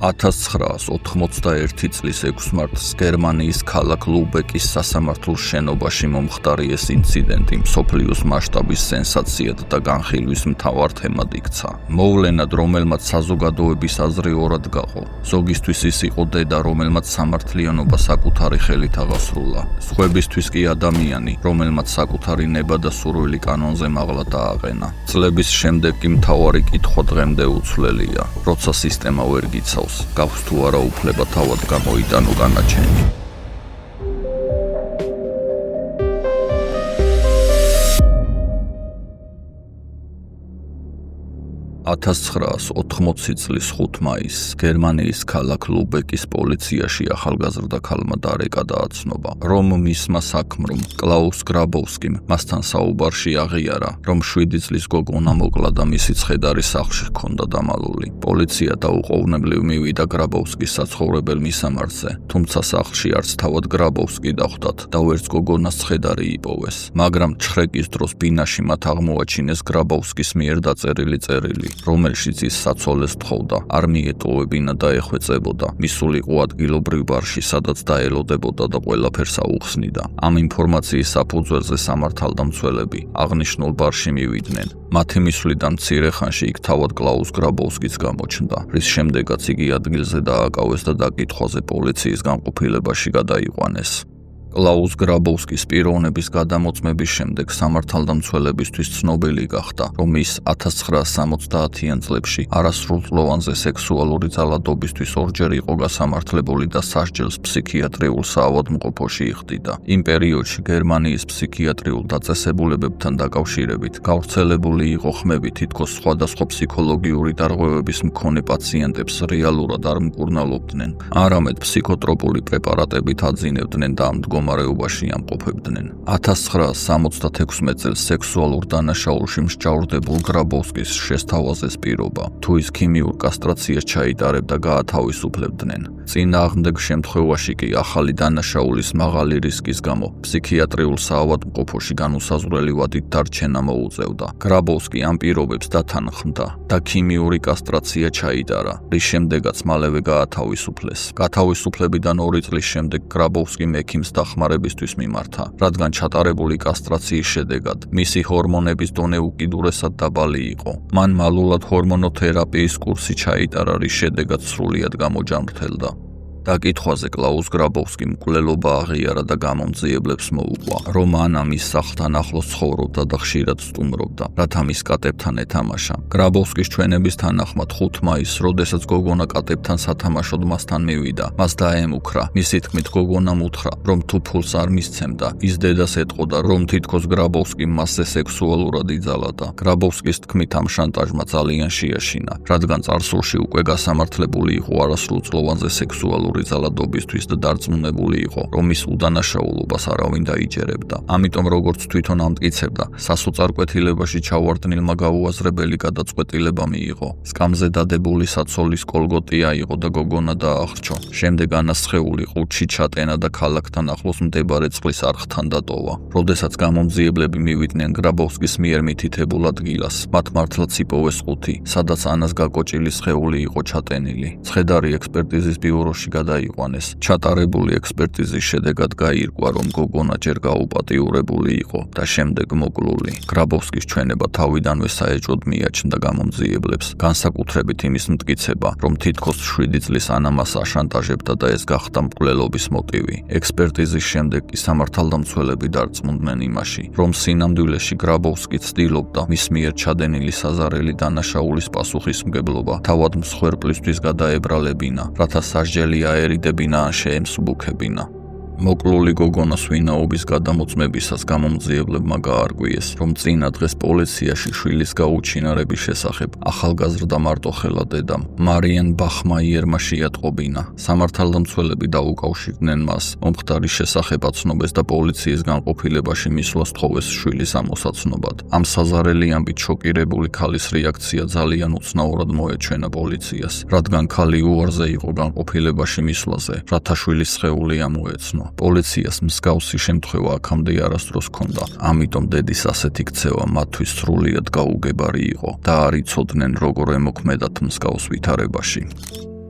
1981 წლის 6 მარტს გერმანიის ქალაქ ლუბეკის სასამართლოს შენობაში მომხდარი ეს ინციდენტი მსოფლიოს მასშტაბის სენსაციად და განხილვის მთავარ თემად იქცა. მოვლენად, რომელმაც საზოგადოების აზრი ორად გაყო. ზოგისთვის ის იყო დედა, რომელმაც სამართლიანობა საკუთარი ხელით აღასრულა. სხვებისთვის კი ადამიანი, რომელმაც საკუთარი ნება და სურვილი კანონზე მაღლა დააყენა. წლების შემდეგ კი მთავარი კითხვა დღემდე უცვლელია, როცა სისტემა ვერ გიცავს. გავს თუ არა უფლება თავად გამოიტანო განაჩენი. 1980 წლის 5 მაისს გერმანიის ქალაქ ლუბეკის პოლიციაში ახალგაზრდა ქალმა დარეკა დააცნობა, რომ მისმა საქმრომ კლაუს გრაბოვსკიმ მასთან საუბარში აღიარა, რომ 7 წლის გოგონა მოკლა და მისი ცხედარი სახლში ჰქონდა დამალული. პოლიცია დაუყოვნებლივ მივიდა გრაბოვსკის საცხოვრებელ მისამართზე, თუმცა სახლში არც თავად გრაბოვსკი დახვდათ და ვერც გოგონას ცხედარი იპოვეს. მაგრამ ჩხრეკის დროს ბინაში მათ აღმოაჩინეს გრაბოვსკის მიერ დაწერილი წერილი, რომელშიც ის საცოლეს თხოვდა, არ მიეტოვებინა და ეხვეწებოდა, მისულიყო ადგილობრივ ბარში, სადაც დაელოდებოდა და ყველაფერს აუხსნიდა. ამ ინფორმაციის საფუძველზე სამართალდამცველები აღნიშნულ ბარში მივიდნენ. მათი მისვლიდან მცირე ხანში იქ თავად კლაუს გრაბოვსკიც გამოჩნდა, რის შემდეგაც იგი ადგილზე დააკავეს და დაკითხვაზე პოლიციის განყოფილებაში გადაიყვანეს. კლაუს გრაბოვსკის პიროვნების გადამოწმების შემდეგ სამართალდამცველებისთვის ცნობილი გახდა, რომ ის 1970-იან წლებში არასრულწლოვანზე სექსუალური ძალადობისთვის ორჯერ იყო გასამართლებული და სასჯელს ფსიქიატრიულ საავადმყოფოში იხდიდა. იმ პერიოდში გერმანიის ფსიქიატრიულ დაწესებულებებთან დაკავშირებით გავრცელებული იყო ხმები, თითქოს სხვადასხვა ფსიქოლოგიური დარღვევების მქონე პაციენტებს რეალურად არ მკურნალობდნენ, არამედ ფსიქოტროპული პრეპარატებით აძინებდნენ და ამ მდგომარეობაში ამყოფებდნენ. 1976 წელს სექსუალურ დანაშაულში მსჯავრდებულ გრაბოვსკის შესთავაზეს პირობა, თუ ის ქიმიურ კასტრაციას ჩაიტარებდა, გაათავისუფლებდნენ. წინააღმდეგ შემთხვევაში კი ახალი დანაშაულის მაღალი რისკის გამო ფსიქიატრიულ საავადმყოფოში განუსაზღვრელი ვადით დარჩენა მოუწევდა. გრაბოვსკი ამ პირობებს დათანხმდა და ქიმიური კასტრაცია ჩაიტარა, რის შემდეგაც მალევე გაათავისუფლეს. გათავისუფლებიდან 2 წლის შემდეგ გრაბოვსკი ექიმს დახმარებისთვის მიმართა, რადგან ჩატარებული კასტრაციის შედეგად მისი ჰორმონების დონე უკიდურესად დაბალი იყო. მან მალულად ჰორმონოთერაპიის კურსი ჩაიტარა, რის შედეგად სრულიად გამოჯანმრთელდა. დაკითხვაზე კლაუს გრაბოვსკიმ მკვლელობა აღიარა და გამომძიებლებს მოუყვა, რომ ანა მის სახლთან ახლოს ცხოვრობდა და ხშირად სტუმრობდა, რათა მის კატებთან ეთამაშა. გრაბოვსკის ჩვენების თანახმად 5 მაისს, როდესაც გოგონა კატებთან სათამაშოდ მასთან მივიდა, მას დაემუქრა. მისი თქმით, გოგონამ უთხრა, რომ თუ ფულს არ მისცემდა, ის დედას ეტყოდა, რომ თითქოს გრაბოვსკიმ მასზე სექსუალურად იძალადა. გრაბოვსკის თქმით, ამ შანტაჟმა ძალიან შეაშინა, რადგან წარსულში უკვე გასამართლებული იყო არასრულწლოვანზე სექსუალურ ძალადობისთვის და დარწმუნებული იყო, რომ ის უდანაშაულობას არავინ დაიჯერებდა. ამიტომ, როგორც თვითონ ამტკიცებდა, სასოწარკვეთილებაში ჩავარდნილმა გაუაზრებელი გადაწყვეტილება მიიღო. სკამზე დადებული საცოლის კოლგოტი აიღო და გოგონა დაახრჩო. შემდეგ ანას სხეული ყუთში ჩატენა და ქალაქთან ახლოს მდებარე წყლის არხთან დატოვა. როდესაც გამომძიებლები მივიდნენ გრაბოვსკის მიერ მითითებულ ადგილას, მათ მართლაც იპოვეს ყუთი, სადაც ანას გაკოჭილი სხეული იყო ჩატენილი. ცხედარი ექსპერტიზის ბიუროში დაიყვანეს. ჩატარებული ექსპერტიზის შედეგად გაირკვა, რომ გოგონა ჯერ გაუპატიურებული იყო და შემდეგ მოკლული. გრაბოვსკის ჩვენება თავიდანვე საეჭვოდ მიაჩნდა გამომძიებლებს, განსაკუთრებით იმის მტკიცება, რომ თითქოს 7 წლის ანა მას აშანტაჟებდა და ეს გახდა მკვლელობის მოტივი. ექსპერტიზის შემდეგ კი სამართალდამცველები დარწმუნდნენ იმაში, რომ სინამდვილეში გრაბოვსკი ცდილობდა მის მიერ ჩადენილი საზარელი დანაშაულის პასუხისმგებლობა თავად მსხვერპლისთვის გადაებრალებინა, რათა სასჯელი აერიდებინა ან შეემსუბუქებინა. მოკლული გოგონას ვინაობის გადამოწმებისას გამომძიებლებმა გაარკვიეს, რომ წინა დღეს პოლიციაში შვილის გაუჩინარების შესახებ ახალგაზრდა მარტოხელა დედამ მარიან ბახმაიერმა შეატყობინა. სამართალდამცველები დაუკავშირდნენ მას, მომხდარის შესახებ აცნობეს და პოლიციის განყოფილებაში მისვლას თხოვეს შვილის ამოსაცნობად. ამ საზარელი ამბით შოკირებული ქალის რეაქცია ძალიან უცნაურად მოეჩვენა პოლიციას, რადგან ქალი უარზე იყო განყოფილებაში მისვლაზე, რათა შვილის სხეული ამოეცნო. პოლიციას მსგავსი შემთხვევა აქამდე არასდროს ჰქონდა, ამიტომ დედის ასეთი ქცევა მათთვის სრულიად გაუგებარი იყო და არ იცოდნენ როგორ ემოქმედათ მსგავს ვითარებაში.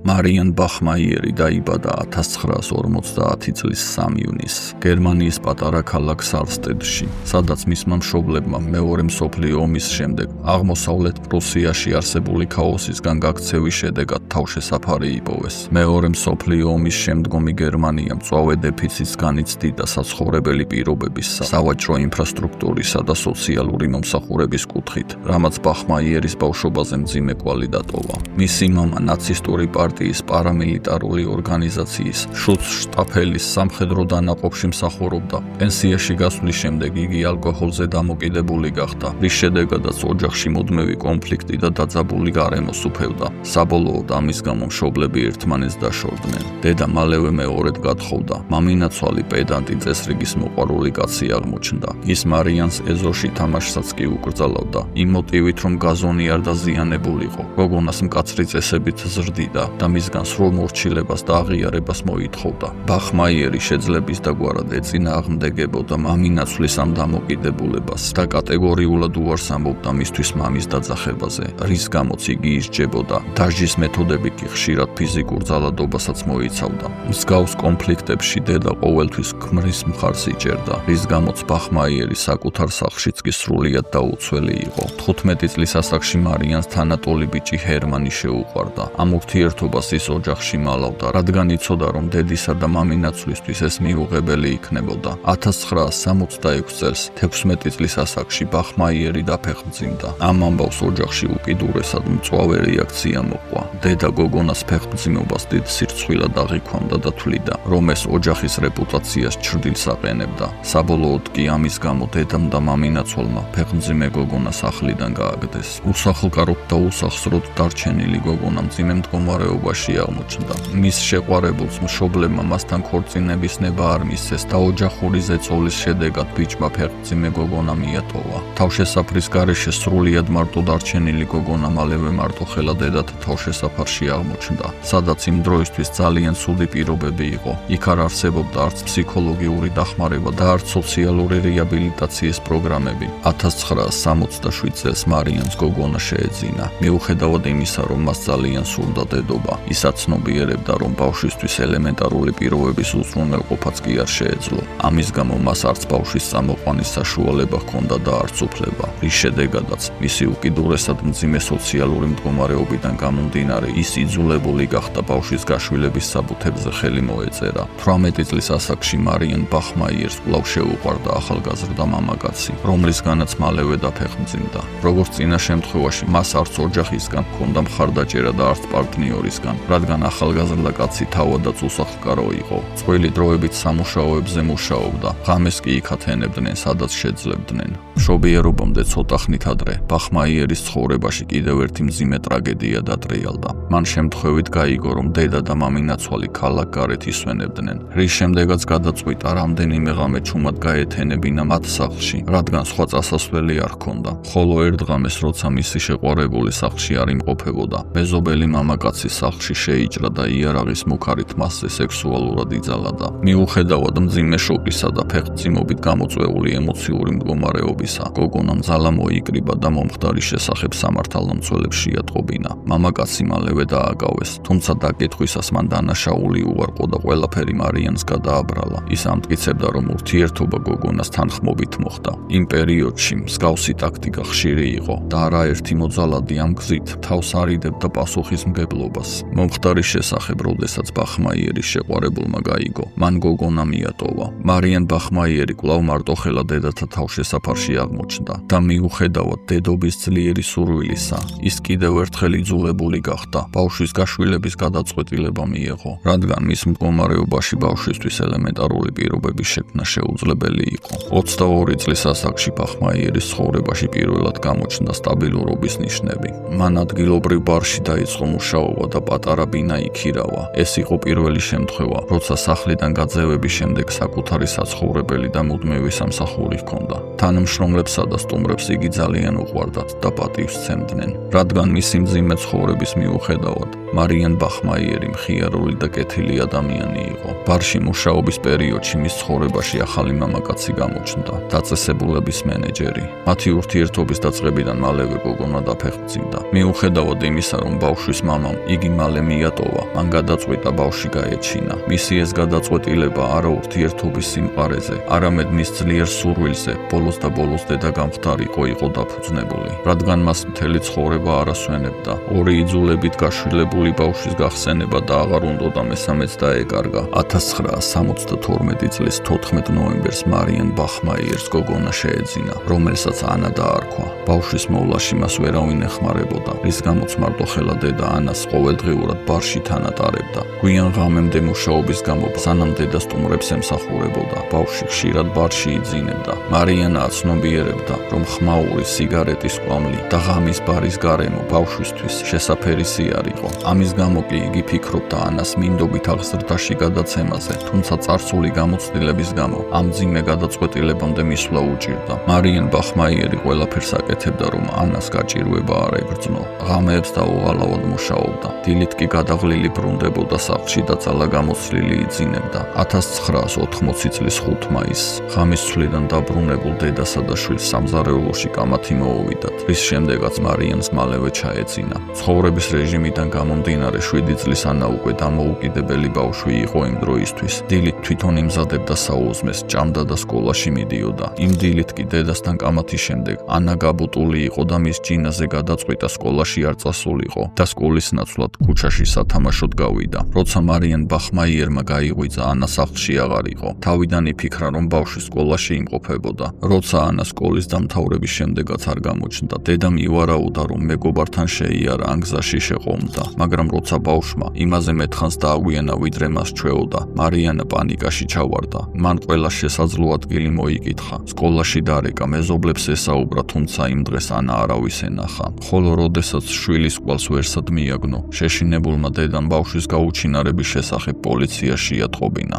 მარიან ბახმაიერი დაიბადა 1950 წლის 3 ივნისს გერმანიის პატარა ქალაქ სალსტედში, სადაც მისმა მშობლებმა მეორე მსოფლიო ომის შემდეგ აღმოსავლეთ პრუსიაში არსებული ქაოსისგან გაქცევის შედეგად თავშესაფარი იპოვეს. მეორე მსოფლიო ომის შემდგომი გერმანია მწვავე დეფიციტს განიცდიდა საცხოვრებელი პირობების, სავაჭრო ინფრასტრუქტურისა და სოციალური მომსახურების კუთხით, რამაც ბახმაიერის ბავშვობაზე მძიმე კვალი დატოვა. მისი მამა ნაცისტური პარტიის პარამილიტარული ორგანიზაციის შუცშტაფელის სამხედრო დანაყოფში მსახურობდა. პენსიაში გასვლის შემდეგ იგი ალკოჰოლზე დამოკიდებული გახდა, რის შედეგადაც ოჯახში მუდმივი კონფლიქტი და დაძაბული გარემო სუფევდა. საბოლოოდ ამის გამო მშობლები ერთმანეთს დაშორდნენ. დედა მალევე მეორედ გათხოვდა. მამინაცვალი პედანტი წესრიგის მოყვარული კაცი აღმოჩნდა. ის მარიანს ეზოში თამაშსაც კი უკრძალავდა, იმ მოტივით, რომ გაზონი არ დაზიანებულიყო. გოგონას მკაცრი წესებით ზრდიდა და მისგან სრულ მორჩილებას და აღიარებას მოითხოვდა. ბახმაიერი შეძლების დაგვარად ეწინააღმდეგებოდა მამინაცვლის ამ დამოკიდებულებას და კატეგორიულად უარს ამბობდა მისთვის მამის დაძახებაზე, რის გამოც იგი ისჯებოდა. დაჟის მეთოდები კი ხშირად ფიზიკურ ძალადობასაც მოიცავდა. მსგავს კონფლიქტებში დედა ყოველთვის ქმრის მხარს იჭერდა, რის გამოც ბახმაიერი საკუთარ სახლშიც კი სრულიად დაუცველი იყო. 15 წლის ასაკში მარიანს თანატოლი ბიჭი ჰერმანი შეუყვარდა. ამ ურთიერთობას ის ოჯახში მალავდა, რადგან იცოდა, რომ დედისა და მამინაცვლისთვის ეს მიუღებელი იქნებოდა. 1966 წელს 16 წლის ასაკში ბახმაიერი დაფეხმძიმდა. ამ ამბავს ოჯახში უკიდურესად მწვავე რეაქცია მოყვა. დედა გოგონას ფეხმძიმობას დიდ სირცხვილად აღიქვამდა და თვლიდა, რომ ეს ოჯახის რეპუტაციას ჩრდილს აყენებდა. საბოლოოდ კი ამის გამო დედამ და მამინაცვალმა ფეხმძიმე გოგონას ახლიდან გააგდეს. უსახლკაროდ და უსახსროდ დარჩენილი გოგონა მძიმე მდგომარეობაში აღმოჩნდა. მის შეყვარებულს მშობლებმა მასთან ქორწინების ნება არ მისცეს და ოჯახური ზეწოლის შედეგად ბიჭმა ფეხმძიმე გოგონა მიატოვა. თავშესაფრის გარეშე სრულიად მარტო დარჩენილი გოგონა მალევე მარტოხელა დედათა თავშესაფარში აღმოჩნდა, სადაც იმ დროისთვის ძალიან ცუდი პირობები იყო. იქ არ არსებობდა არც ფსიქოლოგიური დახმარება და არც სოციალური რეაბილიტაციის პროგრამები. 1967 წელს მარიანს გოგონა შეეძინა. მიუხედავად იმისა, რომ მას ძალიან სურდა დედობა, ის აცნობიერებდა, რომ ბავშვისთვის ელემენტარული პირობების უზრუნველყოფაც კი არ შეეძლო. ამის გამო მას არც ბავშვის წამოყვანის საშუალება ჰქონდა და არც უფლება, რის შედეგადაც მისი უკიდურესად მძიმე სოციალური მდგომარეობიდან გამომდინარე ის იძულებული გახდა ბავშვის გაშვილების საბუთებზე ხელი მოეწერა. 18 წლის ასაკში მარიან ბახმაიერს კვლავ შეუყვარდა ახალგაზრდა მამაკაცი, რომლისგანაც მალევე დაფეხმძიმდა. როგორც წინა შემთხვევაში, მას არც ოჯახისგან ჰქონდა მხარდაჭერა და არც პარტნიორისგან, რადგან ახალგაზრდა კაცი თავადაც უსახლკარო იყო. წყვილი დროებით სამუშაოებზე მუშაობდა, ღამეს კი იქ ათენებდნენ, სადაც შეძლებდნენ. მშობიერობამდე ცოტა ხნით ადრე ბახმაიერის ცხოვრებაში კიდევ ერთი მძიმე ტრაგედია დატრიალდა. მან შემთხვევით გაიგო, რომ დედა და მამინაცვალი ქალაქ გარეთ ისვენებდნენ, რის შემდეგაც გადაწყვიტა რამდენიმე ღამე ჩუმად გაეთენებინა მათ სახლში, რადგან სხვა წასასვლელი არ ჰქონდა. ხოლო ერთ ღამეს, როცა მისი შეყვარებული სახლში არ იმყოფებოდა, მეზობელი მამაკაცი სახლში შეიჭრა და იარაღის მუქარით მასზე სექსუალურად იძალადა. მიუხედავად მძიმე შოკისა და ფეხმძიმობით გამოწვეული ემოციური მდგომარეობისა, გოგონამ ძალა მოიკრიბა და მომხდარის შესახებ სამართალმცველებს შეატყობინა. მამაკაცი მალევე დააკავეს, თუმცა დაკითხვისას მან დანაშაული უარყო და ყველაფერი მარიანს გადააბრალა. ის ამტკიცებდა, რომ ურთიერთობა გოგონას თანხმობით მოხდა. იმ პერიოდში მსგავსი ტაქტიკა ხშირი იყო და არაერთი მოძალადი ამ გზით თავს არიდებდა პასუხისმგებლობას. მომხდარის შესახებ, როდესაც ბახმაიერის შეყვარებულმა გაიგო, მან გოგონა მიატოვა. მარიან ბახმაიერი კვლავ მარტოხელა დედათა თავშესაფარში აღმოჩნდა და მიუხედავად დედობის ძლიერი სურვილისა, ის კიდევ ერთხელ იძულებული გახდა ბავშვის გაშვილების გადაწყვეტილება მიეღო, რადგან მის მდგომარეობაში ბავშვისთვის ელემენტარული პირობების შექმნა შეუძლებელი იყო. 22 წლის ასაკში ბახმაიერის ცხოვრებაში პირველად გამოჩნდა სტაბილურობის ნიშნები. მან ადგილობრივ ბარში დაიწყო მუშაობა და პატარა ბინა იქირავა. ეს იყო პირველი შემთხვევა, როცა სახლიდან გაძევების შემდეგ საკუთარი საცხოვრებელი და მუდმივი სამსახური ჰქონდა. თანამშრომლებსა და სტუმრებს იგი ძალიან უყვარდათ და პატივს სცემდნენ, რადგან მისი მძიმე ცხოვრების მიუხედავად, მარიან ბახმაიერი მხიარული და კეთილი ადამიანი იყო. ბარში მუშაობის პერიოდში მის ცხოვრებაში ახალი მამაკაცი გამოჩნდა, დაწესებულების მენეჯერი. მათი ურთიერთობის დაწყებიდან მალევე გოგონა დაფეხმძიმდა. მიუხედავად იმისა, რომ ბავშვის მამამ იგი მალე მიატოვა, მან გადაწყვიტა ბავშვი გაეჩინა. მისი ეს გადაწყვეტილება არა ურთიერთობის სიმყარეზე, არამედ მის ძლიერ სურვილზე, ბოლოს და ბოლოს დედა გამხდარიყო იყო დაფუძნებული, რადგან მას მთელი ცხოვრება არ ასვენებდა. ორი იძულებით გაშვილებული ბავშვის გახსენება და აღარ უნდოდა მესამეც დაეკარგა. 1972 წლის 14 ნოემბერს მარიან ბახმაიერს გოგონა შეეძინა, რომელსაც ანა დაარქვა. ბავშვის მოვლაში მას ვერავინ ეხმარებოდა, რის გამოც მარტოხელა დედა ანას ყოველდღიურად ბარში თანატარებდა. გვიან ღამემდე მუშაობის გამო სანამ დედა სტუმრებს ემსახურებოდა, ბავშვი ხშირად ბარში იძინებდა. მარიანა აცნობიერებდა, რომ ხმაური, სიგარეტის კვამლი და ღამის ბარის გარემო ბავშვისთვის შესაფერისი არ იყო. ამის გამო კი იგი ფიქრობდა ანას მინდობით აღზრდაში გადაცემაზე, თუმცა წარსული გამოცდილების გამო ამ მძიმე გადაწყვეტილებამდე მისვლა უჭირდა. მარიან ბახმაიერი ყველაფერს აკეთებდა, რომ ანას გაჭირვება არ ეგრძნო. ღამეებს დაუღალავად მუშაობდა. დილით კი გადაღლილი ბრუნდებოდა სახლში და ძალაგამოცლილი იძინებდა. 1980 წლის 5 მაისს ღამის ცვლიდან დაბრუნებულ დედასა და შვილს სამზარეულოში კამათი მოუვიდათ, რის შემდეგაც მარიანს მალევე ჩაეძინა. ცხოვრების რეჟიმიდან გამომდინარე 7 წლის ანა უკვე დამოუკიდებელი ბავშვი იყო იმ დროისთვის. დილით თვითონ იმზადებდა საუზმეს, ჭამდა და სკოლაში მიდიოდა. იმ დილით კი დედასთან კამათის შემდეგ ანა გაბუტული იყო და მის ჯინაზე გადაწყვიტა სკოლაში არ წასულიყო და სკოლის ნაცვლად ქუჩაში სათამაშოდ გავიდა. როცა მარიან ბახმაიერმა გაიღვიძა, ანა სახლში აღარ იყო. თავიდან იფიქრა, რომ ბავშვი სკოლაში იმყოფებოდა. როცა ანა სკოლის დამთავრების შემდეგაც არ გამოჩნდა, დედა მივარაუდა, რომ მეგობართან შეიარა ან გზაში შეყომდა, მაგრამ როცა ბავშვმა იმაზე მეთხანს დააგვიანა, ვიდრე მას ჩვეოდა, მარიანა პანიკაში ჩავარდა. მან ყველა შესაძლო ადგილი მოიკითხა. სკოლაში დარეკა, მეზობლებს ესაუბრა, თუმცა იმ დღეს ანა არავის ენახა. ხოლო როდესაც შვილის კვალს ვერსად მიაგნო, შეშინებულმა დედამ ბავშვის გაუჩინარების შესახებ პოლიციაში ატყობინა.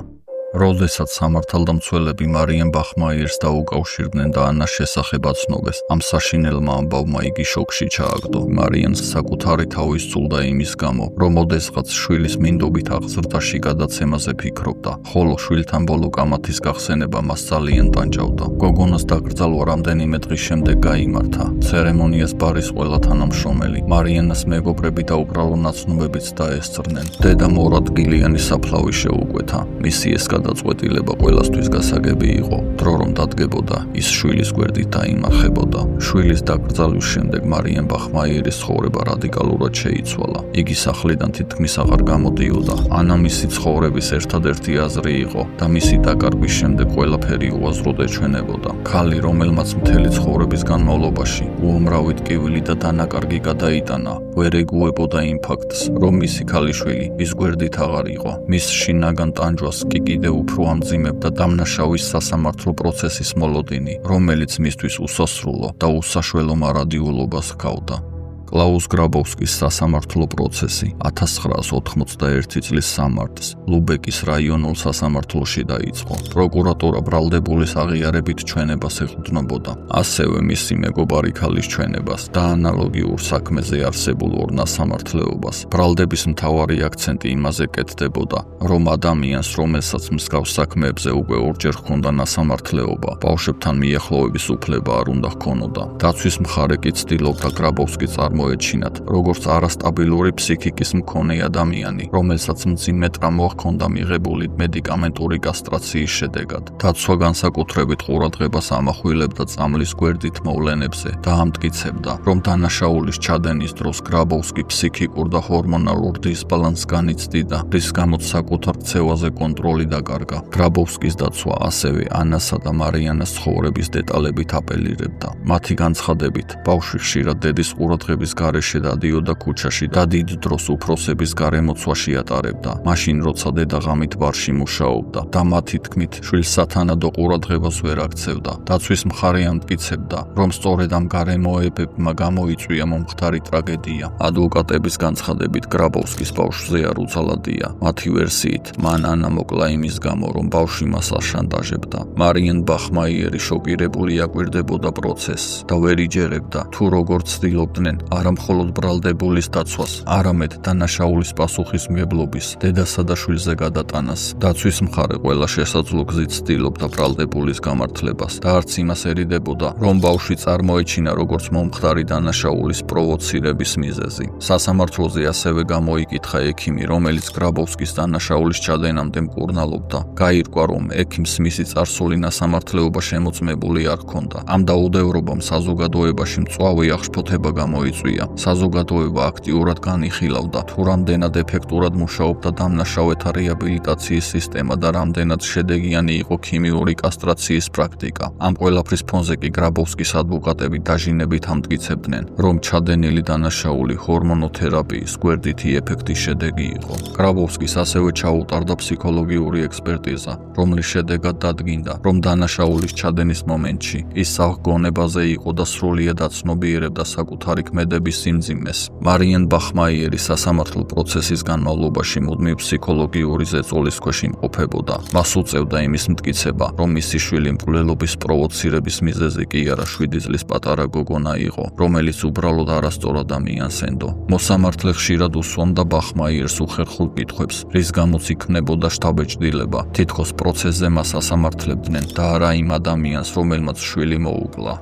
როდესაც სამართალდამცველები მარიან ბახმაიერს დაუკავშირდნენ და ანას შესახებ აცნობეს, ამ საშინელმა ამბავმა იგი შოკში ჩააგდო. მარიანს საკუთარი თავი სძულდა იმის გამო, რომ ოდესღაც შვილის მინდობით აღზრდაში გადაცემაზე ფიქრობდა, ხოლო შვილთან ბოლო კამათის გახსენება მას ძალიან ტანჯავდა. გოგონას დაკრძალვა რამდენიმე დღის შემდეგ გაიმართა. ცერემონიას ბარის ყველა თანამშრომელი, მარიანას მეგობრები და უბრალო ნაცნობებიც დაესწრნენ. დედამ ორადგილიანი საფლავი შეუკვეთა. მისი ეს გადაწყვეტილება ყველასთვის გასაგები იყო. დრო რომ დადგებოდა, ის შვილის გვერდით დაიმარხებოდა. შვილის დაკრძალვის შემდეგ მარიან ბახმაიერის ცხოვრება რადიკალურად შეიცვალა. იგი სახლიდან თითქმის აღარ გამოდიოდა. ანა მისი ცხოვრების ერთადერთი აზრი იყო და მისი დაკარგვის შემდეგ ყველაფერი უაზროდ ეჩვენებოდა. ქალი, რომელმაც მთელი ცხოვრების განმავლობაში უამრავი ტკივილი და დანაკარგი გადაიტანა, ვერ ეგუებოდა იმ ფაქტს, რომ მისი ქალიშვილი მის გვერდით აღარ იყო. მის შინაგან ტანჯვას კი კიდევ უფრო ამძიმებდა დამნაშავის სასამართლო პროცესის მოლოდინი, რომელიც მისთვის უსასრულო და უსაშველო მარადიულობას ჰგავდა. კლაუს გრაბოვსკის სასამართლო პროცესი 1981 წლის სამარტს ლუბეკის რაიონულ სასამართლოში დაიწყო. პროკურატურა ბრალდებულის აღიარებით ჩვენებას ეყრდნობოდა, ასევე მისი მეგობარი ქალის ჩვენებას და ანალოგიურ საქმეზე არსებულ ორ ნასამართლეობას. ბრალდების მთავარი აქცენტი იმაზე კეთდებოდა, რომ ადამიანს, რომელსაც მსგავს საქმეებზე უკვე ორჯერ ჰქონდა ნასამართლეობა, ბავშვებთან მიახლოვების უფლება არ უნდა ჰქონოდა. დაცვის მხარე კი ცდილობდა გრაბოვსკი მოეჩინათ, როგორც არასტაბილური ფსიქიკის მქონე ადამიანი, რომელსაც მძიმე ტრამვა ჰქონდა მიღებული მედიკამენტური კასტრაციის შედეგად. დაცვა განსაკუთრებით ყურადღებას ამახვილებდა წამლის გვერდით მოვლენებზე და ამტკიცებდა, რომ დანაშაულის ჩადენის დროს გრაბოვსკი ფსიქიკურ და ჰორმონალურ დისბალანსს განიცდიდა, რის გამოც საკუთარ ქცევაზე კონტროლი დაკარგა. გრაბოვსკის დაცვა ასევე ანასა და მარიანას ცხოვრების დეტალებით აპელირებდა. მათი განცხადებით, ბავშვი ხშირად დედის ყურადღების გარეშე დადიოდა ქუჩაში და დიდ დროს უფროსების გარემოცვაში ატარებდა, მაშინ როცა დედა ღამით ბარში მუშაობდა და მათი თქმით შვილს სათანადო ყურადღებას ვერ აქცევდა. დაცვის მხარე ამტკიცებდა, რომ სწორედ ამ გარემოებებმა გამოიწვია მომხდარი ტრაგედია. ადვოკატების განცხადებით გრაბოვსკის ბავშვზე არ უცალადია. მათი ვერსიით, მან ანა მოკლა იმის გამო, რომ ბავშვი მას აშანტაჟებდა. მარიან ბახმაიერი შოკირებული აკვირდებოდა პროცესს და ვერ იჯერებდა, თუ როგორ ცდილობდნენ არა მხოლოდ ბრალდებულის დაცვას, არამედ დანაშაულის პასუხისმგებლობის, დედასა და შვილზე გადატანას. დაცვის მხარე ყველა შესაძლო გზით ცდილობდა ბრალდებულის გამართლებას და არც იმას ერიდებოდა, რომ ბავშვი წარმოეჩინა როგორც მომხდარი დანაშაულის პროვოცირების მიზეზი. სასამართლოზე ასევე გამოიკითხა ექიმი, რომელიც გრაბოვსკის დანაშაულის ჩადენამდე მკურნალობდა. გაირკვა, რომ ექიმს მისი წარსული ნასამართლეობა შემოწმებული არ ჰქონდა. ამ დაუდევრობამ საზოგადოებაში მწვავე აღშფოთება გამოიწვია. საზოგადოება აქტიურად განიხილავდა, თუ რამდენად ეფექტურად მუშაობდა დამნაშავეთა რეაბილიტაციის სისტემა და რამდენად შედეგიანი იყო ქიმიური კასტრაციის პრაქტიკა. ამ ყველაფრის ფონზე კი გრაბოვსკის ადვოკატები დაჟინებით ამტკიცებდნენ, რომ ჩადენილი დანაშაული ჰორმონოთერაპიის გვერდითი ეფექტის შედეგი იყო. გრაბოვსკის ასევე ჩაუტარდა ფსიქოლოგიური ექსპერტიზა, რომლის შედეგად დადგინდა, რომ დანაშაულის ჩადენის მომენტში ის საღგონებაზე იყო და სრულიად აცნობიერებდა საკუთარი ქმედების სიმძიმეს. მარიენ ბახმაიერი სასამართლო პროცესის განმავლობაში მუდმივ ფსიქოლოგიური ზეწოლის ქვეშ იმყოფებოდა. მას უწევდა იმის მტკიცება, რომ მისი შვილი მკვლელობის პროვოცირების მიზეზი კი არა 7 წლის პატარა გოგონა იყო, რომელიც უბრალოდ არასწორ ადამიანს ენდო. მოსამართლე ხშირად უსვამდა ბახმაიერს უხერხულ კითხვებს, რის გამოც იქმნებოდა შთაბეჭდილება, თითქოს პროცესზე მას ასამართლებდნენ და არა იმ ადამიანს, რომელმაც შვილი მოუკლა.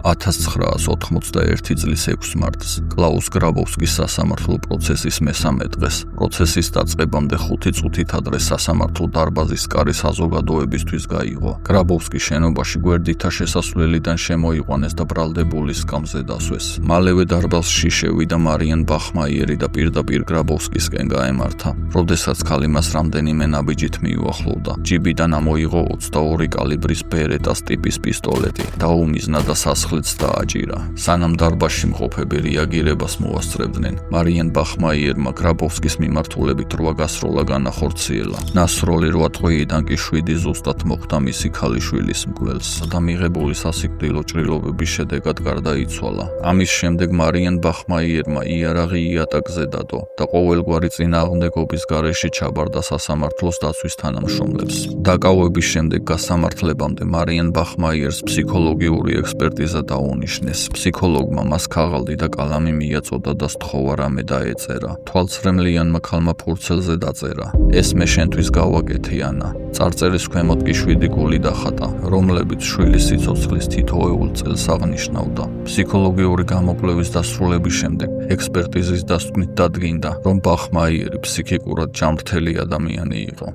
1991 წლის 6 მარტს კლაუს გრაბოვსკის სასამართლო პროცესის მესამე დღეს პროცესის დაწყებამდე 5 წუთით ადრე სასამართლო დარბაზის კარი საზოგადოებისთვის გაიღო. გრაბოვსკის შენობაში გვერდითა შესასვლელიდან შემოიყვანეს და ბრალდებულის სკამზე დასვეს. მალევე დარბაზში შევიდა მარიენ ბახმაიერი და პირდაპირ გრაბოვსკისკენ გაემართა. როდესაც ქალი მას რამდენიმე ნაბიჯით მიუახლოვდა, ჯიბიდან ამოიღო 22 კალიბრის ბერეტას ტიპის პისტოლეტი და უმიზნა და სახლიც დააჭირა. სანამ დარბაზში მყოფები რეაგირებას მოასწრებდნენ, მარიენ ბახმაიერმა გრაბოვსკის მიმართულებით 8 გასროლა განახორციელა. ნასროლი 8 ტყვიიდან კი 7 ზუსტად მოხვდა მისი ქალიშვილის მკვლელს და მიღებული სასიკვდილო ჭრილობების შედეგად გარდაიცვალა. ამის შემდეგ მარიენ ბახმაიერმა იარაღი იატაკზე დადო და ყოველგვარი წინააღმდეგობის გარეშე ჩაბარდა სასამართლოს დაცვის თანამშრომლებს. დაკავების შემდეგ გასამართლებამდე მარიენ ბახმაიერს ფსიქოლოგიური ექსპერტიზა დაუნიშნეს. ფსიქოლოგმა მას ქაღალდი და კალამი მიაწოდა და სთხოვა რამე დაეწერა. თვალცრემლიანმა ქალმა ფურცელზე დაწერა: ეს მე შენთვის გავაკეთე, ანა. წარწერის ქვემოთ კი 7 გული დახატა, რომლებიც შვილის სიცოცხლის თითოეულ წელს აღნიშნავდა. ფსიქოლოგიური გამოკვლევის დასრულების შემდეგ ექსპერტიზის დასკვნით დადგინდა, რომ ბახმაიერი ფსიქიკურად ჯანმრთელი ადამიანი იყო.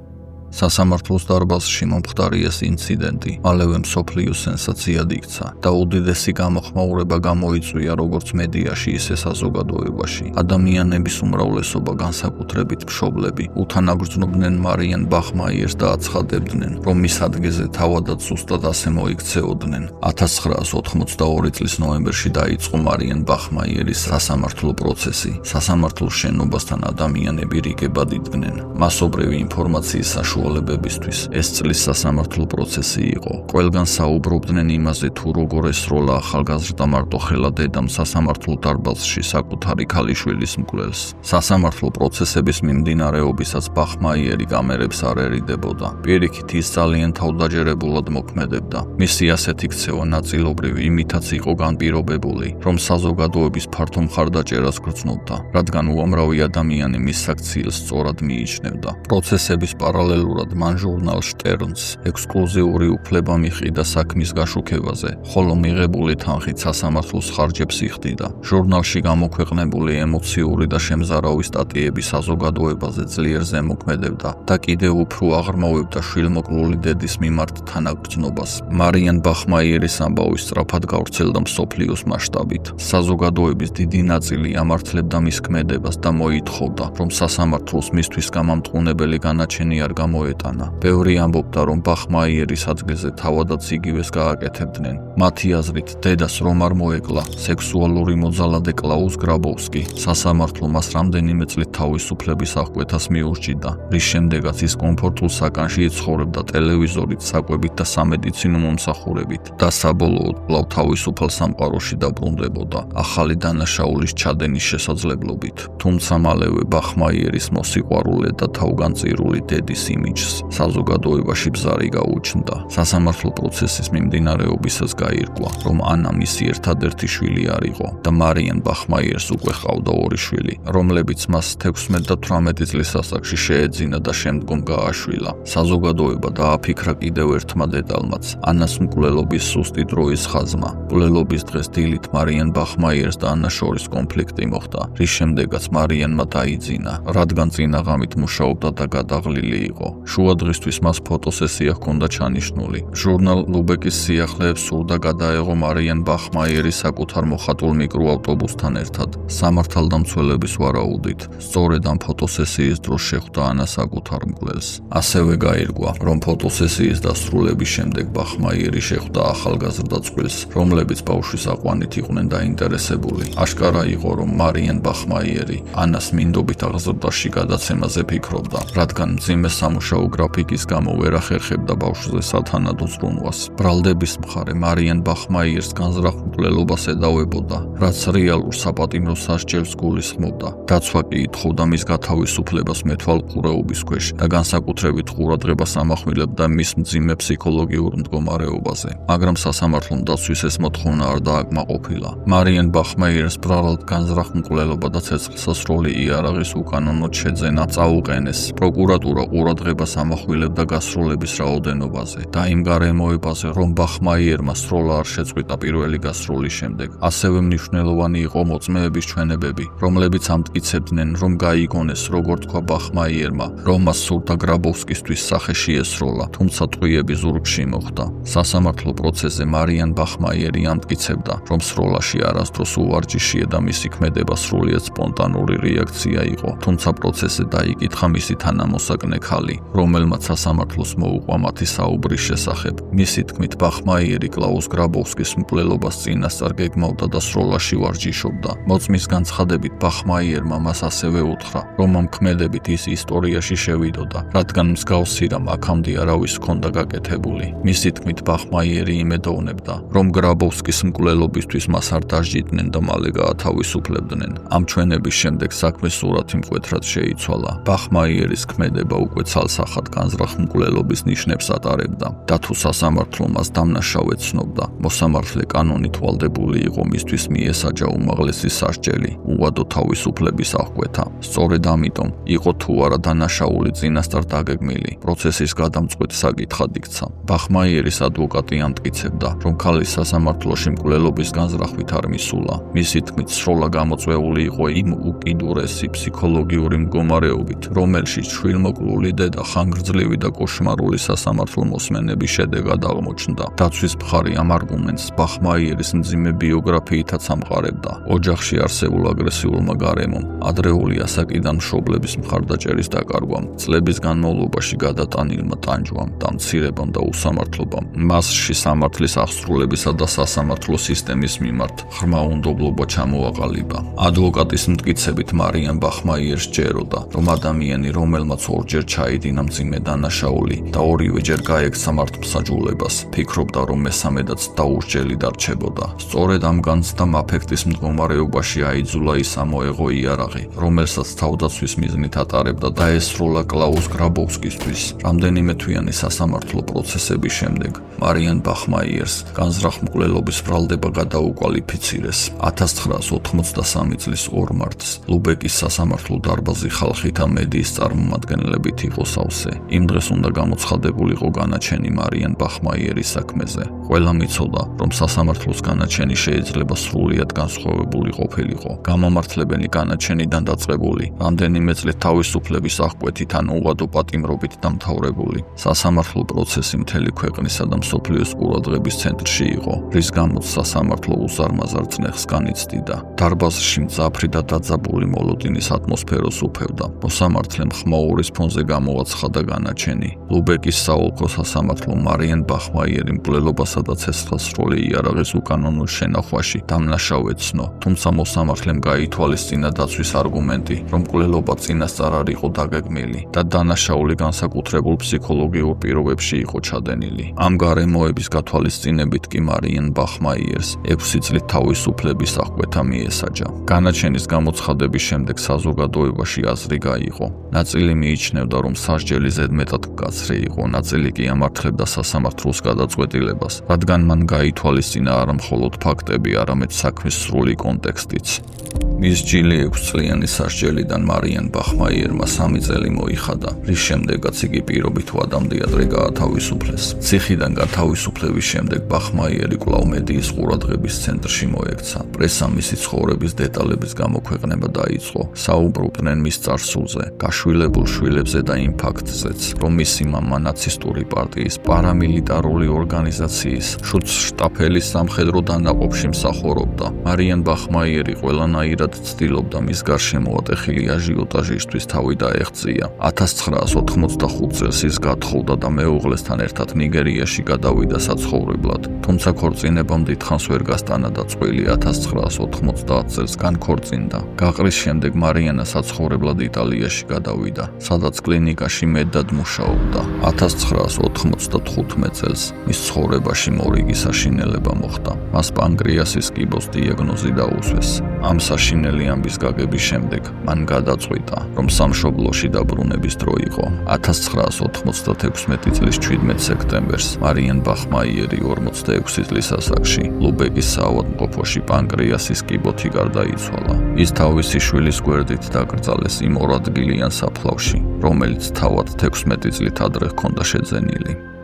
სასამართლოს დარბაზში მომხდარი ეს ინციდენტი მალევე მსოფლიოს სენსაციად იქცა და უდიდესი გამოხმაურება გამოიწვია როგორც მედიაში, ისე საზოგადოებაში. ადამიანების უმრავლესობა, განსაკუთრებით მშობლები, უთანაგრძნობდნენ მარიენ ბახმაიერს და აცხადებდნენ, რომ მის ადგილზე თავადაც ზუსტად ასე მოიქცეოდნენ. 1992 წლის ნოემბერში დაიწყო მარიენ ბახმაიერის სასამართლო პროცესი. სასამართლოს შენობასთან ადამიანები რიგებად იდგნენ. მასობრივი ინფორმაციის საშუალებებისთვის ეს წლის სასამართლო პროცესი იყო. ყველგან საუბრობდნენ იმაზე, თუ როგორ ესროლა ახალგაზრდა მარტოხელა დედამ სასამართლო დარბაზში საკუთარი ქალიშვილის მკვლელს. სასამართლო პროცესების მიმდინარეობისას ბახმაიერი კამერებს არ ერიდებოდა. პირიქით, ის ძალიან თავდაჯერებულად მოქმედებდა. მისი ასეთი ქცევა ნაწილობრივ იმითაც იყო განპირობებული, რომ საზოგადოების ფართო მხარდაჭერას გრძნობდა, რადგან უამრავი ადამიანი მის საქციელს სწორად მიიჩნევდა. პროცესების პარალელურად მან ჟურნალ შტერნს ექსკლუზიური უფლება მიჰყიდა საქმის გაშუქებაზე, ხოლო მიღებული თანხით სასამართლოს ხარჯებს იხდიდა. ჟურნალში გამოქვეყნებული ემოციური და შემზარავი სტატიები საზოგადოებაზე ძლიერ ზემოქმედებდა და კიდევ უფრო აღრმავებდა შვილმოკლული დედის მიმართ თანაგრძნობას. მარიენ ბახმაიერის ამბავი სწრაფად გავრცელდა მსოფლიოს მასშტაბით. საზოგადოების დიდი ნაწილი ამართლებდა მის ქმედებას და მოითხოვდა, რომ სასამართლოს მისთვის გამამტყუნებელი განაჩენი არ გამოეტანა. ბევრი ამბობდა, რომ ბახმაიერის ადგილზე თავადაც იგივეს გააკეთებდნენ. მათი აზრით, დედას რომ არ მოეკლა სექსუალური მოძალადე კლაუს გრაბოვსკი, სასამართლო მას რამდენიმე წლით თავისუფლების აღკვეთას მიურჩიდა, რის შემდეგაც ის კომფორტულ საკანში იცხოვრებდა ტელევიზორით, საკვებით და სამედიცინო მომსახურებით და საბოლოოდ კვლავ თავისუფალ სამყაროში დაბრუნდებოდა ახალი დანაშაულის ჩადენის შესაძლებლობით. თუმცა მალევე ბახმაიერის მოსიყვარულე და თავგანწირული დედის იმიჯს. საზოგადოებაში ბზარი გაუჩნდა. სასამართლო პროცესის მიმდინარეობისას გაირკვა, რომ ანა მისი ერთადერთი შვილი არ იყო და მარიან ბახმაიერს უკვე ჰყავდა 2 შვილი, რომლებიც მას 16 და 18 წლის ასაკში შეეძინა და შემდგომ გააშვილა. საზოგადოება დააფიქრა კიდევ ერთმა დეტალმაც, ანას მკვლელობის სუსტი დროის ხაზმა. მკვლელობის დღეს დილით მარიან ბახმაიერს და ანას შორის კონფლიქტი მოხდა, რის შემდეგაც მარიანმა დაიძინა, რადგან წინა ღამით მუშაობდა და გადაღლილი იყო. შუა დღისთვის მას ფოტოსესია ჰქონდა ჩანიშნული. ჟურნალ ლუბეკის სიახლეებს სურდა გადაეღო მარიან ბახმაიერი საკუთარ მოხატულ მიკროავტობუსთან ერთად. სამართალდამცველების ვარაუდით, სწორედ ამ ფოტოსესიის დროს შეხვდა ანა საკუთარ მკვლელს. ასევე გაირკვა, რომ ფოტოსესიის დასრულების შემდეგ ბახმაიერი შეხვდა ახალგაზრდა წყვილს, რომლებიც ბავშვის აყვანით იყვნენ დაინტერესებული. აშკარა იყო, რომ მარიან ბახმაიერი ანას მინდობით აღზრდაში გადაცემაზე ფიქრობდა, რადგან მძიმე სამუშაო გრაფიკის გამო ვერ ახერხებდა ბავშვზე სათანადო ზრუნვას. ბრალდების მხარე მარიან ბახმაიერს განზრახ მკვლელობას ედავებოდა, რაც რეალურ საპატიმრო სასჯელს გულისხმობდა. დაცვა კი ითხოვდა მის გათავისუფლებას მეთვალყურეობის ქვეშ და განსაკუთრებით ყურადღებას ამახვილებდა მის მძიმე ფსიქოლოგიურ მდგომარეობაზე. მაგრამ სასამართლომ დაცვის ეს მოთხოვნა არ დააკმაყოფილა. მარიან ბახმაიერს ბრალად განზრახ მკვლელობა და ცეცხლსასროლი იარაღის უკანონოდ შეძენა წაუყენეს. პროკურატურა ყურადღებას ამახვილებდა გასროლების რაოდენობაზე და იმ გარემოებაზე, რომ ბახმაიერმა სროლა არ შეწყვიტა პირველი გასროლის შემდეგ. ასევე მნიშვნელოვანი იყო მოწმეების ჩვენებები, რომლებიც ამტკიცებდნენ, რომ გაიგონეს, როგორ თქვა ბახმაიერმა, რომ მას სურდა გრაბოვსკისთვის სახე შეესროლა, თუმცა ტყვიები ზურგში მოხდა. სასამართლო პროცესზე მარიან ბახმაიერი ამტკიცებდა, რომ სროლაში არასდროს უვარჯიშია და მისი ქმედება სრულიად სპონტანური რეაქცია იყო, თუმცა პროცესზე დაიკითხა მისი თანამოსაგნე ქალი, რომელმაც სასამართლოს მოუყვა მათი საუბრის შესახებ. მისი თქმით, ბახმაიერი კლაუს გრაბოვსკის მკვლელობას წინასწარ გეგმავდა და სროლაში ვარჯიშობდა. მოწმის განცხადებით, ბახმაიერმა მას ასევე უთხრა, რომ ამ ქმედებით ის ისტორიაში შევიდოდა, რადგან მსგავსი რამ აქამდე არავის ჰქონდა გაკეთებული. მისი თქმით, ბახმაიერი იმედოვნებდა, რომ გრაბოვსკის მკვლელობისთვის მას არ დაჟიდნენ და მალე გაათავისუფლებდნენ. ამ ჩვენების შემდეგ საქმის სურათი მკვეთრად შეიცვალა. ბახმაიერის ქმედება უკვე ცალსახად განზრახ მკვლელობის ნიშნებს ატარებდა და თუ სასამართლო მას დამნაშავედ ცნობდა, მოსამართლე კანონით ვალდებული იყო მისთვის მიესაჯა უმაღლესი სასჯელი, უვადო თავისუფლების აღკვეთა. სწორედ ამიტომ იყო თუ არა დანაშაული წინასწარ დაგეგმილი, პროცესის გადამწყვეტ საკითხად იქცა. ბახმაიერის ადვოკატი ამტკიცებდა, რომ ქალის სასამართლოში მკვლელობის განზრახვით არ მისულა. მისი თქმით, სროლა გამოწვეული იყო იმ უკიდურესი ფსიქოლოგიური მდგომარეობით, რომელშიც შვილმოკლული დედა ხანგრძლივი და კოშმარული სასამართლო მოსმენების შედეგად აღმოჩნდა. დაცვის მხარი ამ არგუმენტს ბახმაიერის მძიმე ბიოგრაფიითაც ამყარებდა. ოჯახში არსებულ აგრესიულმა გარემომ, ადრეული ასაკიდან მშობლების მხარდაჭერის დაკარგვამ, წლების განმავლობაში გადატანილმა ტანჯვამ, დამცირებამ და უსამართლობამ, მასში სამართლის აღსრულებისა და სასამართლო სისტემის მიმართ ღრმა უნდობლობა ჩამოაყალიბა. ადვოკატის მტკიცებით, მარიან ბახმაიერს ჯეროდა, რომ ადამიანი, რომელმაც ორჯერ ჩაიდინა მძიმე დანაშაული და ორივეჯერ გაექცა მართლმსაჯულებას, ფიქრობდა, რომ მესამედაც დაურჩელი დარჩებოდა. სწორედ ამ განცდამ აფექტის მდგომარეობაში აიძულა ის ამოეღო იარაღი, რომელსაც თავდაცვის მიზნით ატარებდა და ესროლა კლაუს გრაბოვსკისთვის. რამდენიმე თვიანი სასამართლო პროცესების შემდეგ მარიან ბახმაიერს განზრახ მკვლელობის ბრალდება გადაუკვალიფიცირეს. 1983 წლის 2 მარტს ლუბეკის სასამართლო დარბაზი ხალხითა მედიის წარმომადგენლებით იყო სავსე. იმ დღეს უნდა გამოცხადებულიყო განაჩენი მარიან ბახმაიერის საქმეზე. ყველამ იცოდა, რომ სასამართლოს განაჩენი შეიძლება სრულიად განსხვავებული ყოფილიყო. გამომართლებელი განაჩენიდან დაწყებული, რამდენიმე წლით თავისუფლების აღკვეთით ან უვადო პატიმრობით დამთავრებული. სასამართლო პროცესი მთელი ქვეყნისა და მსოფლიოს ყურადღების ცენტრში იყო, რის გამოც სასამართლო უზარმაზარ წნეხს განიცდიდა. დარბაზში მძაფრი და დაძაბული მოლოდინის ატმოსფეროს უფევდა. მოსამართლემ ხმაურის ფონზე გამოაცხადა განაჩენი. ლუბეკის საოლქო სასამართლო მარიან ბახმაიერი მკვლელობასა და ცეცხლსასროლი იარაღის უკანონო შენახვაში დამნაშავედ ცნო, თუმცა მოსამართლემ გაითვალისწინა დაცვის არგუმენტი, რომ მკვლელობა წინასწარ არ იყო დაგეგმილი და დანაშაული განსაკუთრებულ ფსიქოლოგიურ პირობებში იყო ჩადენილი. ამ გარემოების გათვალისწინებით კი მარიან ბახმაიერს 6 წლით თავისუფლების აღკვეთა მიესაჯა. განაჩენის გამოცხადების შემდეგ საზოგადოებაში აზრი გაიყო. ნაწილი მიიჩნევდა, რომ სასჯელი ზედმეტად მკაცრი იყო, ნაწილი კი ამართლებდა სასამართლოს გადაწყვეტილებას, რადგან მან გაითვალისწინა არა მხოლოდ ფაქტები, არამედ საქმის სრული კონტექსტიც. მის ჯილი 6 წლიანი სასჯელიდან მარიან ბახმაიერმა 3 წელი მოიხადა, რის შემდეგაც იგი პირობით ვადამდე ადრე გაათავისუფლეს. ციხიდან გათავისუფლების შემდეგ ბახმაიერი კვლავ მედიის ყურადღების ცენტრში მოექცა. პრესამ მისი ცხოვრების დეტალების გამოქვეყნება დაიწყო. საუბრობდნენ მის წარსულზე, გაშვილებულ შვილებზე და იმ ფაქტზეც, რომ მისი მამა ნაცისტური პარტიის პარამილიტარული ორგანიზაციის შუცშტაფელის სამხედრო დანაყოფში მსახურობდა. მარიან ბახმაიერი ყველანაირად ცდილობდა მის გარშემო ატეხილი აჟიოტაჟისთვის თავი დაეღწია. 1985 წელს ის გათხოვდა და მეუღლესთან ერთად ნიგერიაში გადავიდა საცხოვრებლად, თუმცა ქორწინებამ დიდხანს ვერ გასტანა და წყვილი 1990 წელს განქორწინდა. გაყრის შემდეგ მარიანა საცხოვრებლად იტალიაში გადავიდა, სადაც კლინიკაში მედდად მუშაობდა. 1995 წელს მის ცხოვრებაში მორიგი საშინელება მოხდა. მას პანკრიასის კიბოს დიაგნოზი დაუსვეს. ამ საშინელი ამბის გაგების შემდეგ მან გადაწყვიტა, რომ სამშობლოში დაბრუნების დრო იყო. 1996 წლის 17 სექტემბერს მარიან ბახმაიერი 46 წლის ასაკში ლუბეკის საავადმყოფოში პანკრიასის კიბოთი გარდაიცვალა. ის თავისი შვილის გვერდით დაკრძალეს იმ ორადგილიან საფლავში, რომელიც თავად 16 წლით ადრე ჰქონდა შეძენილი.